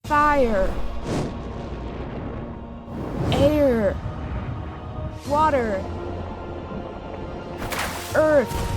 fire, air, water, earth.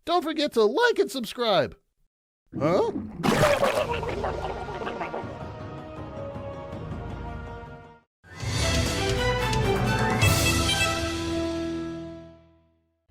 Don't forget to like and subscribe. Huh?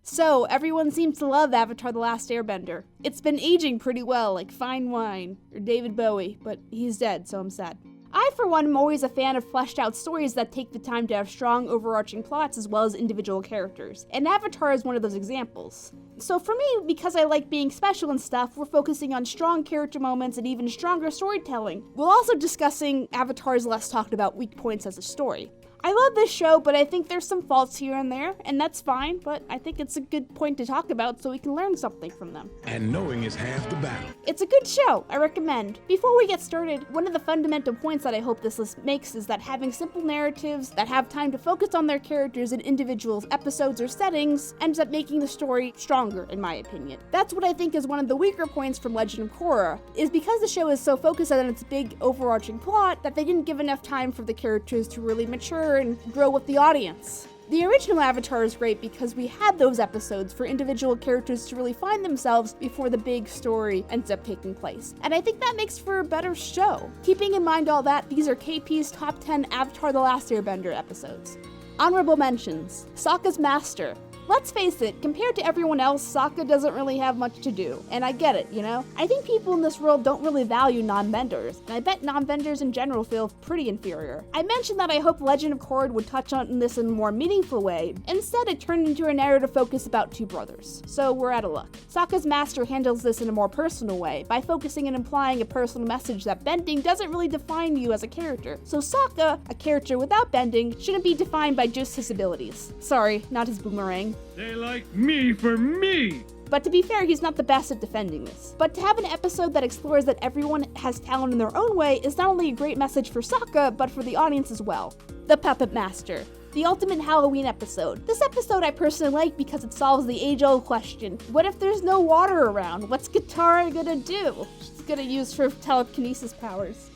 So, everyone seems to love Avatar: The Last Airbender. It's been aging pretty well, like fine wine, or David Bowie, but he's dead, so I'm sad. I, for one, am always a fan of fleshed out stories that take the time to have strong overarching plots as well as individual characters, and Avatar is one of those examples. So for me, because I like being special and stuff, we're focusing on strong character moments and even stronger storytelling, while also discussing Avatar's less talked about weak points as a story. I love this show, but I think there's some faults here and there, and that's fine, but I think it's a good point to talk about so we can learn something from them. And knowing is half the battle. It's a good show, I recommend. Before we get started, one of the fundamental points that I hope this list makes is that having simple narratives that have time to focus on their characters in individual episodes or settings ends up making the story stronger, in my opinion. That's what I think is one of the weaker points from Legend of Korra, is because the show is so focused on its big overarching plot that they didn't give enough time for the characters to really mature and grow with the audience. The original Avatar is great because we had those episodes for individual characters to really find themselves before the big story ends up taking place. And I think that makes for a better show. Keeping in mind all that, these are KP's top 10 Avatar: The Last Airbender episodes. Honorable mentions: Sokka's Master. Let's face it, compared to everyone else, Sokka doesn't really have much to do. And I get it, you know? I think people in this world don't really value non-benders, and I bet non-benders in general feel pretty inferior. I mentioned that I hope Legend of Korra would touch on this in a more meaningful way. Instead, it turned into a narrative focus about two brothers. So we're out of luck. Sokka's Master handles this in a more personal way, by focusing and implying a personal message that bending doesn't really define you as a character. So Sokka, a character without bending, shouldn't be defined by just his abilities. Sorry, not his boomerang. They like me for me! But to be fair, he's not the best at defending this. But to have an episode that explores that everyone has talent in their own way is not only a great message for Sokka, but for the audience as well. The Puppet Master. The ultimate Halloween episode. This episode I personally like because it solves the age-old question. What if there's no water around? What's Katara gonna do? She's gonna use her telekinesis powers.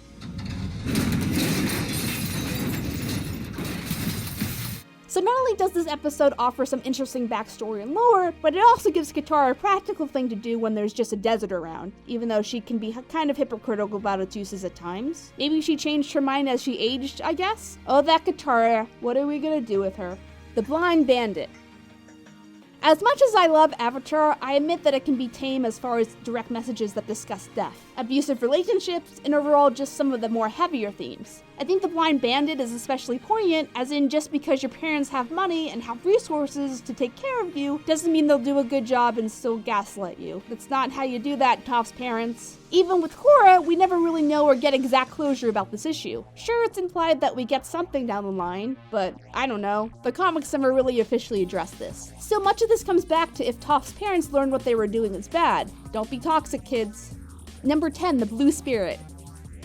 So not only does this episode offer some interesting backstory and lore, but it also gives Katara a practical thing to do when there's just a desert around, even though she can be kind of hypocritical about its uses at times. Maybe she changed her mind as she aged, I guess? Oh, that Katara, what are we gonna do with her? The Blind Bandit. As much as I love Avatar, I admit that it can be tame as far as direct messages that discuss death, abusive relationships, and overall just some of the more heavier themes. I think The Blind Bandit is especially poignant, as in just because your parents have money and have resources to take care of you, doesn't mean they'll do a good job and still gaslight you. That's not how you do that, Toph's parents. Even with Korra, we never really know or get exact closure about this issue. Sure, it's implied that we get something down the line, but I don't know. The comics never really officially address this. Still, much of this comes back to if Toph's parents learned what they were doing is bad. Don't be toxic, kids. Number 10, The Blue Spirit.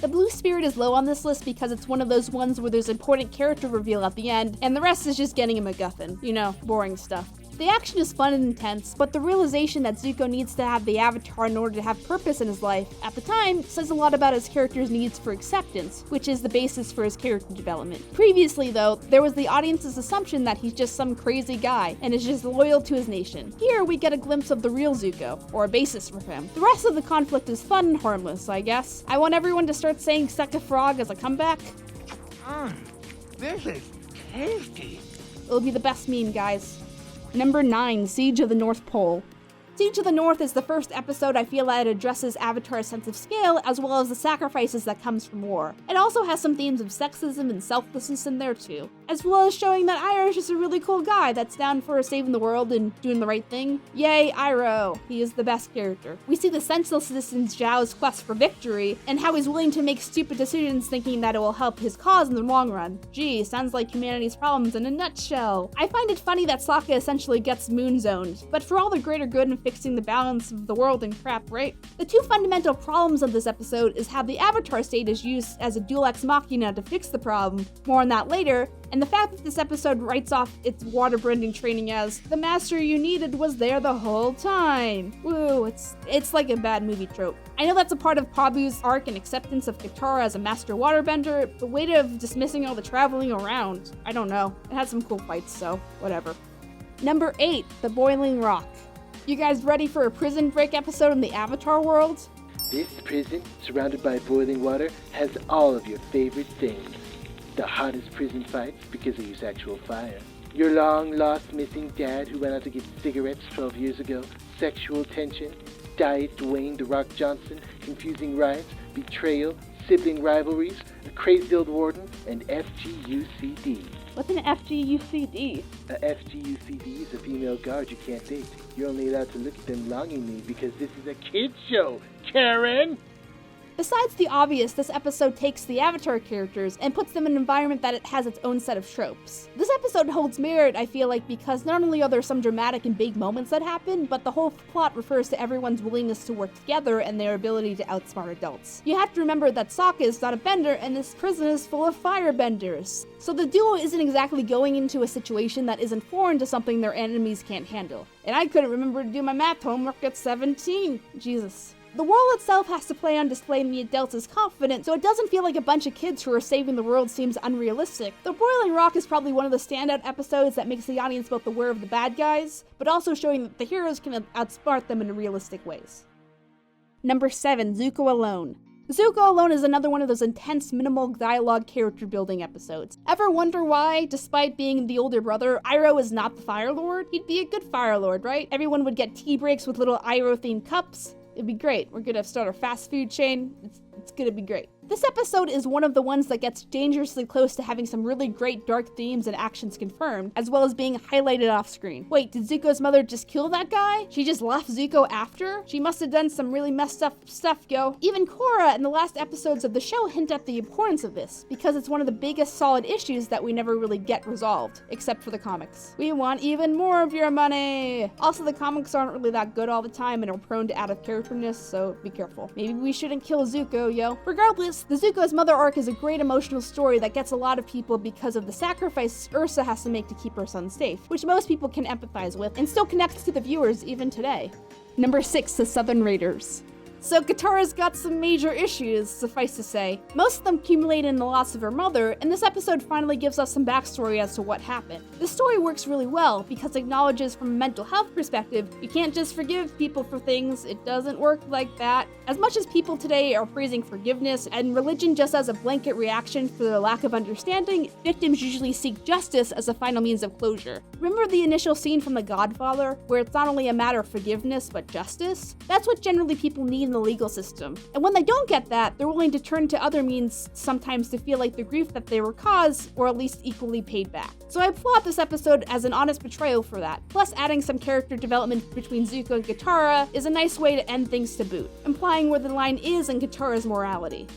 The Blue Spirit is low on this list because it's one of those ones where there's important character reveal at the end, and the rest is just getting a MacGuffin. You know, boring stuff. The action is fun and intense, but the realization that Zuko needs to have the Avatar in order to have purpose in his life, at the time, says a lot about his character's needs for acceptance, which is the basis for his character development. Previously, though, there was the audience's assumption that he's just some crazy guy, and is just loyal to his nation. Here, we get a glimpse of the real Zuko, or a basis for him. The rest of the conflict is fun and harmless, I guess. I want everyone to start saying "suck a frog" as a comeback. This is tasty. It'll be the best meme, guys. Number 9, Siege of the North Pole. Siege of the North is the first episode I feel that addresses Avatar's sense of scale as well as the sacrifices that comes from war. It also has some themes of sexism and selflessness in there too. as well as showing that Iroh is just a really cool guy that's down for saving the world and doing the right thing. Yay, Iroh! He is the best character. We see the Sentinel Citizen Zhao's quest for victory, and how he's willing to make stupid decisions thinking that it will help his cause in the long run. Gee, sounds like humanity's problems in a nutshell. I find it funny that Sokka essentially gets moon zoned, but for all the greater good in fixing the balance of the world and crap, right? The two fundamental problems of this episode is how the Avatar state is used as a dual ex machina to fix the problem, more on that later, and the fact that this episode writes off its waterbending training as the master you needed was there the whole time. Woo, it's like a bad movie trope. I know that's a part of Pabu's arc and acceptance of Katara as a master waterbender, but weight of dismissing all the traveling around. I don't know. It had some cool fights, so whatever. Number 8, the Boiling Rock. You guys ready for a prison break episode in the Avatar world? This prison, surrounded by boiling water, has all of your favorite things. The hottest prison fights because they use actual fire. Your long-lost missing dad who went out to get cigarettes 12 years ago. Sexual tension. Diet Dwayne The Rock Johnson. Confusing riots. Betrayal. Sibling rivalries. A crazy old warden. And FGUCD. What's an FGUCD? A FGUCD is a female guard you can't date. You're only allowed to look at them longingly because this is a kid's show, Karen! Besides the obvious, this episode takes the Avatar characters and puts them in an environment that it has its own set of tropes. This episode holds merit, I feel like, because not only are there some dramatic and big moments that happen, but the whole plot refers to everyone's willingness to work together and their ability to outsmart adults. You have to remember that Sokka is not a bender and this prison is full of firebenders. So the duo isn't exactly going into a situation that isn't foreign to something their enemies can't handle. And I couldn't remember to do my math homework at 17. Jesus. The world itself has to play on displaying the adults as confident, so it doesn't feel like a bunch of kids who are saving the world seems unrealistic. The Boiling Rock is probably one of the standout episodes that makes the audience both aware of the bad guys, but also showing that the heroes can outsmart them in realistic ways. Number 7, Zuko Alone. Zuko Alone is another one of those intense, minimal dialogue character building episodes. Ever wonder why, despite being the older brother, Iroh is not the Fire Lord? He'd be a good Fire Lord, right? Everyone would get tea breaks with little Iroh-themed cups. It'd be great. We're gonna start our fast food chain. It's gonna be great. This episode is one of the ones that gets dangerously close to having some really great dark themes and actions confirmed, as well as being highlighted off screen. Wait, did Zuko's mother just kill that guy? She just left Zuko after? She must have done some really messed up stuff, yo. Even Korra in the last episodes of the show hint at the importance of this, because it's one of the biggest solid issues that we never really get resolved, except for the comics. We want even more of your money! Also, the comics aren't really that good all the time and are prone to out-of-characterness, so be careful. Maybe we shouldn't kill Zuko, yo. Regardless, the Zuko's mother arc is a great emotional story that gets a lot of people because of the sacrifice Ursa has to make to keep her son safe, which most people can empathize with and still connects to the viewers even today. Number 6, the Southern Raiders. So Katara's got some major issues, suffice to say. Most of them accumulate in the loss of her mother, and this episode finally gives us some backstory as to what happened. The story works really well because it acknowledges from a mental health perspective, you can't just forgive people for things, it doesn't work like that. As much as people today are praising forgiveness and religion just as a blanket reaction for their lack of understanding, victims usually seek justice as a final means of closure. Remember the initial scene from The Godfather, where it's not only a matter of forgiveness, but justice? That's what generally people need in the legal system. And when they don't get that, they're willing to turn to other means sometimes to feel like the grief that they were caused, or at least equally paid back. So I applaud this episode as an honest betrayal for that. Plus, adding some character development between Zuko and Katara is a nice way to end things to boot, implying where the line is in Katara's morality.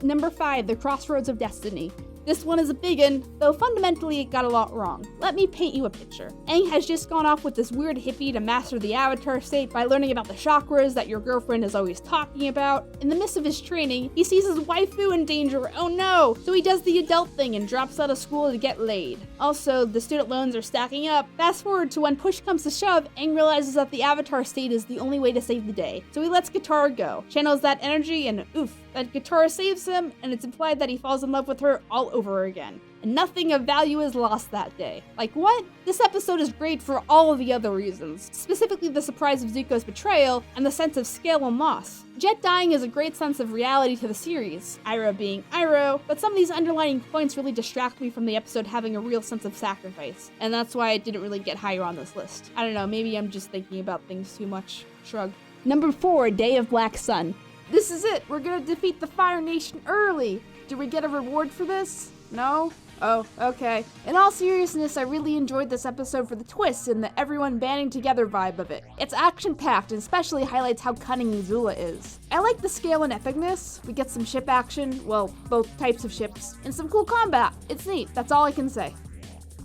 Number 5, the Crossroads of Destiny. This one is a biggin, though fundamentally it got a lot wrong. Let me paint you a picture. Aang has just gone off with this weird hippie to master the Avatar state by learning about the chakras that your girlfriend is always talking about. In the midst of his training, he sees his waifu in danger, oh no! So he does the adult thing and drops out of school to get laid. Also, the student loans are stacking up. Fast forward to when push comes to shove, Aang realizes that the Avatar state is the only way to save the day. So he lets Katara go, channels that energy, and oof, that Katara saves him, and it's implied that he falls in love with her all over again. And nothing of value is lost that day. Like what? This episode is great for all of the other reasons, specifically the surprise of Zuko's betrayal and the sense of scale and loss. Jet dying is a great sense of reality to the series, Iroh being Iroh, but some of these underlying points really distract me from the episode having a real sense of sacrifice, and that's why it didn't really get higher on this list. I don't know, maybe I'm just thinking about things too much. Shrug. Number 4, Day of Black Sun. This is it! We're gonna defeat the Fire Nation early! Do we get a reward for this? No? Oh, okay. In all seriousness, I really enjoyed this episode for the twists and the everyone banding together vibe of it. It's action-packed and especially highlights how cunning Azula is. I like the scale and epicness. We get some ship action, well, both types of ships, and some cool combat. It's neat, that's all I can say.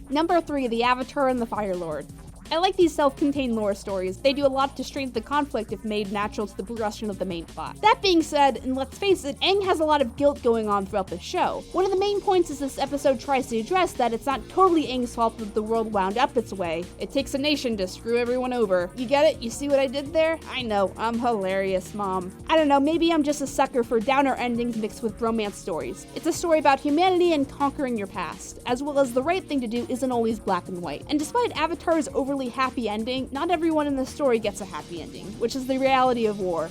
Number 3, the Avatar and the Fire Lord. I like these self-contained lore stories. They do a lot to strengthen the conflict if made natural to the progression of the main plot. That being said, and let's face it, Aang has a lot of guilt going on throughout the show. One of the main points is this episode tries to address that it's not totally Aang's fault that the world wound up its way. It takes a nation to screw everyone over. You get it? You see what I did there? I know, I'm hilarious, Mom. I don't know, maybe I'm just a sucker for downer endings mixed with romance stories. It's a story about humanity and conquering your past, as well as the right thing to do isn't always black and white. And despite Avatar's overly happy ending, not everyone in the story gets a happy ending, which is the reality of war.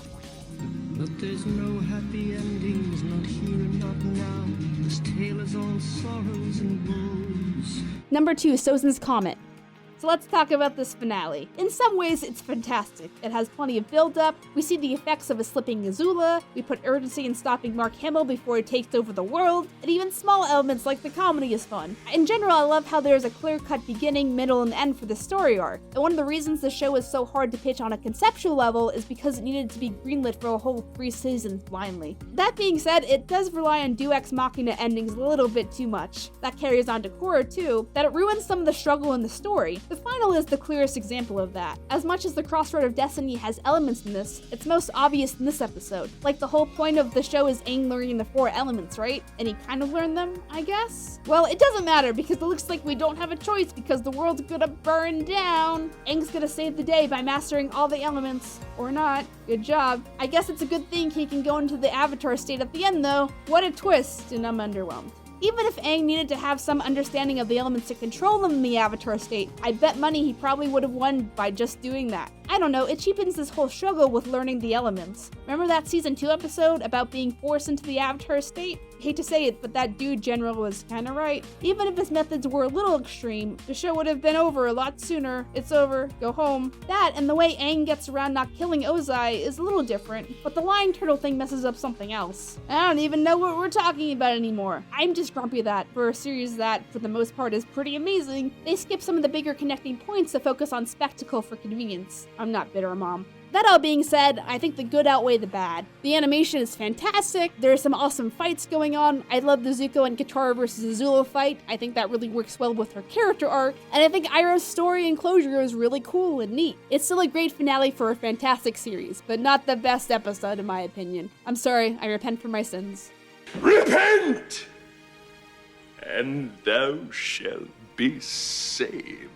But there's no happy endings, not here, not now. This tale is all sorrows and woes. Number 2, Sozin's Comet. So let's talk about this finale. In some ways, it's fantastic. It has plenty of build-up, we see the effects of a slipping Azula, we put urgency in stopping Mark Hamill before he takes over the world, and even small elements like the comedy is fun. In general, I love how there's a clear-cut beginning, middle, and end for the story arc. And one of the reasons the show is so hard to pitch on a conceptual level is because it needed to be greenlit for a whole 3 seasons blindly. That being said, it does rely on Deus Ex Machina endings a little bit too much. That carries on to Korra too, that it ruins some of the struggle in the story. The final is the clearest example of that. As much as the Crossroads of Destiny has elements in this, it's most obvious in this episode. Like the whole point of the show is Aang learning the 4 elements, right? And he kind of learned them, I guess? Well, it doesn't matter because it looks like we don't have a choice because the world's gonna burn down. Aang's gonna save the day by mastering all the elements. Or not. Good job. I guess it's a good thing he can go into the Avatar state at the end though. What a twist, and I'm underwhelmed. Even if Aang needed to have some understanding of the elements to control them in the Avatar state, I bet money he probably would have won by just doing that. I don't know, it cheapens this whole struggle with learning the elements. Remember that season 2 episode about being forced into the Avatar state? Hate to say it, but that dude general was kinda right. Even if his methods were a little extreme, the show would have been over a lot sooner. It's over, go home. That and the way Aang gets around not killing Ozai is a little different, but the lion turtle thing messes up something else. I don't even know what we're talking about anymore. I'm just grumpy that, for a series that, for the most part, is pretty amazing, they skip some of the bigger connecting points to focus on spectacle for convenience. I'm not bitter, Mom. That all being said, I think the good outweigh the bad. The animation is fantastic, there's some awesome fights going on, I love the Zuko and Katara versus Azula fight, I think that really works well with her character arc, and I think Iroh's story and closure is really cool and neat. It's still a great finale for a fantastic series, but not the best episode in my opinion. I'm sorry, I repent for my sins. Repent! And thou shalt be saved.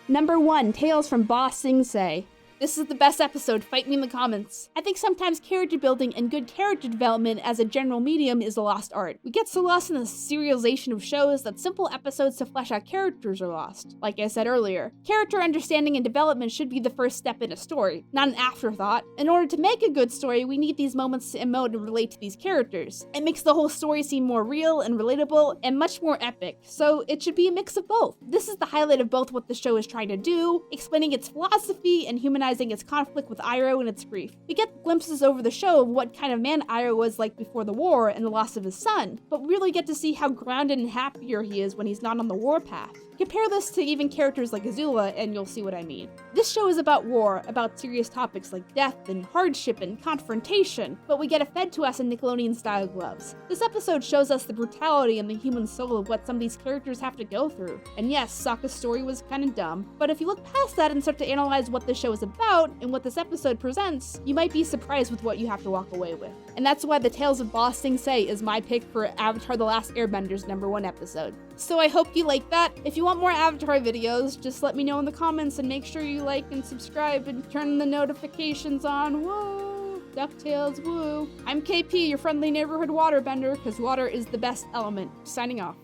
Number 1, Tales from Ba Sing Se. This is the best episode, fight me in the comments. I think sometimes character building and good character development as a general medium is a lost art. We get so lost in the serialization of shows that simple episodes to flesh out characters are lost. Like I said earlier, character understanding and development should be the first step in a story, not an afterthought. In order to make a good story, we need these moments to emote and relate to these characters. It makes the whole story seem more real and relatable and much more epic, so it should be a mix of both. This is the highlight of both what the show is trying to do, explaining its philosophy and humanizing its conflict with Iroh and its grief. We get glimpses over the show of what kind of man Iroh was like before the war and the loss of his son, but we really get to see how grounded and happier he is when he's not on the warpath. Compare this to even characters like Azula and you'll see what I mean. This show is about war, about serious topics like death and hardship and confrontation, but we get it fed to us in Nickelodeon-style gloves. This episode shows us the brutality and the human soul of what some of these characters have to go through. And yes, Sokka's story was kinda dumb, but if you look past that and start to analyze what this show is about and what this episode presents, you might be surprised with what you have to walk away with. And that's why the Tales of Ba Sing Se is my pick for Avatar: The Last Airbender's #1 episode. So I hope you like that. If you want more Avatar videos, just let me know in the comments and make sure you like and subscribe and turn the notifications on. Whoa! DuckTales, woo! I'm KP, your friendly neighborhood waterbender, because water is the best element. Signing off.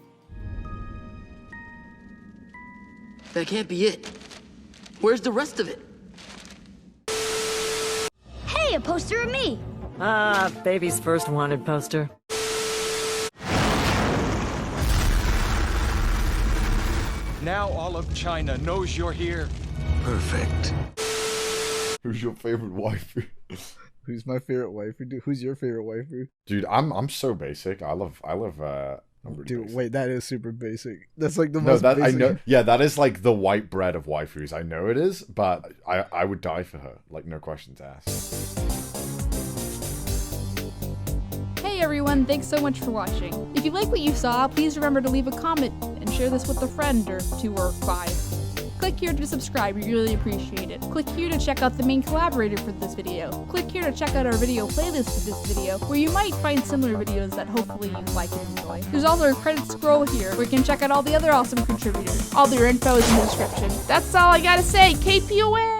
That can't be it. Where's the rest of it? Hey, a poster of me! Ah, baby's first wanted poster. Now all of China knows you're here. Perfect. Who's your favorite waifu? Who's my favorite waifu? Who's your favorite waifu? Dude, I'm so basic. I love Dude, basic. wait, that is super basic. That's like the No, most that basic. I know. Yeah, that is like the white bread of waifus. I know it is, but I would die for her. Like, no questions asked. Hey everyone, thanks so much for watching. If you like what you saw, please remember to leave a comment and share this with a friend or 2 or 5. Click here to subscribe, we really appreciate it. Click here to check out the main collaborator for this video. Click here to check out our video playlist for this video, where you might find similar videos that hopefully you like and enjoy. There's also a credit scroll here, where you can check out all the other awesome contributors. All their info is in the description. That's all I gotta say, KPOA!